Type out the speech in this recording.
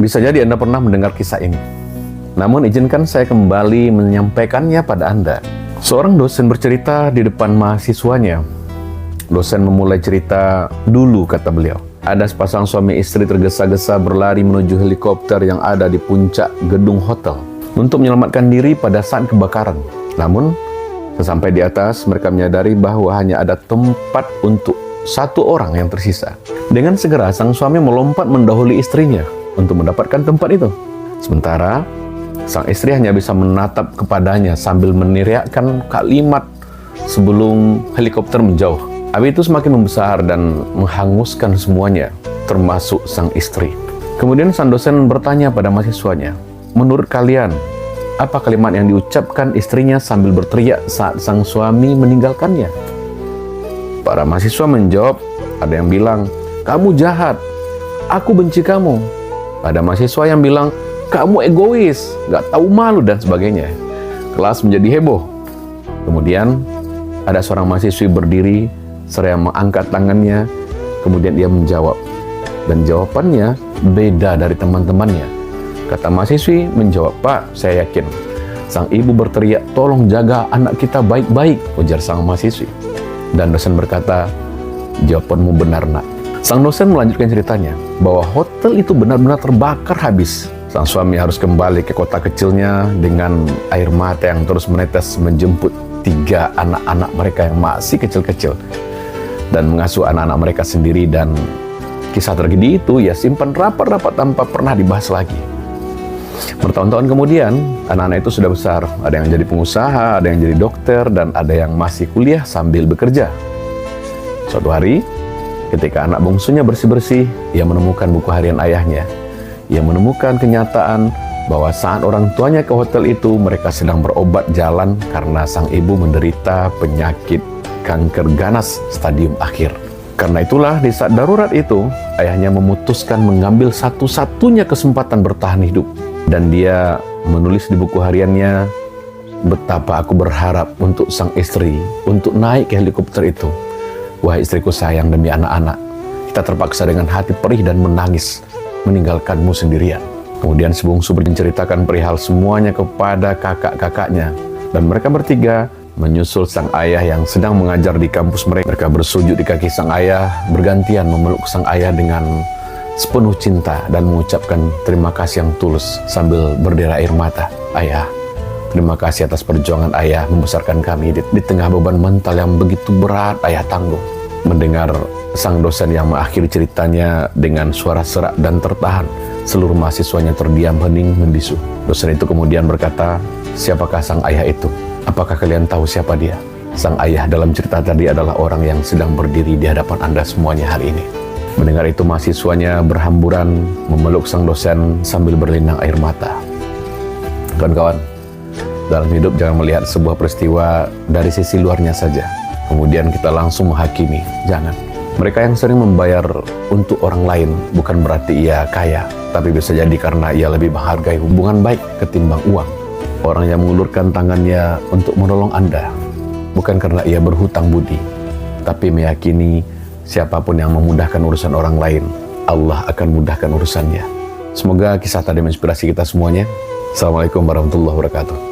Bisa jadi Anda pernah mendengar kisah ini. Namun izinkan saya kembali menyampaikannya pada Anda. Seorang dosen bercerita di depan mahasiswanya. Dosen memulai cerita, "Dulu," kata beliau, "ada sepasang suami istri tergesa-gesa berlari menuju helikopter yang ada di puncak gedung hotel untuk menyelamatkan diri pada saat kebakaran. Namun, sesampai di atas, mereka menyadari bahwa hanya ada tempat untuk satu orang yang tersisa. Dengan segera, sang suami melompat mendahului istrinya untuk mendapatkan tempat itu. Sementara, sang istri hanya bisa menatap kepadanya sambil meneriakkan kalimat sebelum helikopter menjauh. Api itu semakin membesar dan menghanguskan semuanya, termasuk sang istri. Kemudian sang dosen bertanya pada mahasiswanya, "Menurut kalian, apa kalimat yang diucapkan istrinya sambil berteriak saat sang suami meninggalkannya?" Para mahasiswa menjawab, ada yang bilang, "Kamu jahat, aku benci kamu." Ada mahasiswa yang bilang, "Kamu egois, gak tahu malu," dan sebagainya. Kelas menjadi heboh. Kemudian ada seorang mahasiswi berdiri seraya mengangkat tangannya. Kemudian dia menjawab, dan jawabannya beda dari teman-temannya. Kata mahasiswi menjawab, "Pak, saya yakin sang ibu berteriak, 'Tolong jaga anak kita baik-baik,'" ujar sang mahasiswi. Dan dosen berkata, "Jawabanmu benar, nak." Sang dosen melanjutkan ceritanya bahwa hotel itu benar-benar terbakar habis. Sang suami harus kembali ke kota kecilnya dengan air mata yang terus menetes menjemput 3 anak-anak mereka yang masih kecil-kecil dan mengasuh anak-anak mereka sendiri. Dan kisah tragedi itu ia simpan rapat-rapat tanpa pernah dibahas lagi. Bertahun-tahun kemudian, anak-anak itu sudah besar. Ada yang jadi pengusaha, ada yang jadi dokter, dan ada yang masih kuliah sambil bekerja. Suatu hari, ketika anak bungsunya bersih-bersih, ia menemukan buku harian ayahnya. Ia menemukan kenyataan bahwa saat orang tuanya ke hotel itu, mereka sedang berobat jalan karena sang ibu menderita penyakit kanker ganas stadium akhir. Karena itulah di saat darurat itu, ayahnya memutuskan mengambil satu-satunya kesempatan bertahan hidup. Dan dia menulis di buku hariannya, "Betapa aku berharap untuk sang istri untuk naik ke helikopter itu. Wahai istriku sayang, demi anak-anak, kita terpaksa dengan hati perih dan menangis meninggalkanmu sendirian." Kemudian si bungsu menceritakan perihal semuanya kepada kakak-kakaknya. Dan mereka bertiga menyusul sang ayah yang sedang mengajar di kampus mereka. Mereka bersujud di kaki sang ayah, bergantian memeluk sang ayah dengan sepenuh cinta dan mengucapkan terima kasih yang tulus sambil berdera air mata. "Ayah, terima kasih atas perjuangan ayah membesarkan kami di tengah beban mental yang begitu berat ayah tanggung." Mendengar sang dosen yang mengakhiri ceritanya dengan suara serak dan tertahan, seluruh mahasiswanya terdiam hening membisu. Dosen itu kemudian berkata, "Siapakah sang ayah itu? Apakah kalian tahu siapa dia?" Sang ayah dalam cerita tadi adalah orang yang sedang berdiri di hadapan Anda semuanya hari ini. Mendengar itu mahasiswanya berhamburan memeluk sang dosen sambil berlinang air mata. Kawan-kawan, dalam hidup jangan melihat sebuah peristiwa dari sisi luarnya saja, kemudian kita langsung menghakimi. Jangan. Mereka yang sering membayar untuk orang lain bukan berarti ia kaya, tapi bisa jadi karena ia lebih menghargai hubungan baik ketimbang uang. Orang yang mengulurkan tangannya untuk menolong Anda bukan karena ia berhutang budi, tapi meyakini siapapun yang memudahkan urusan orang lain, Allah akan mudahkan urusannya. Semoga kisah tadi menginspirasi kita semuanya. Assalamualaikum warahmatullahi wabarakatuh.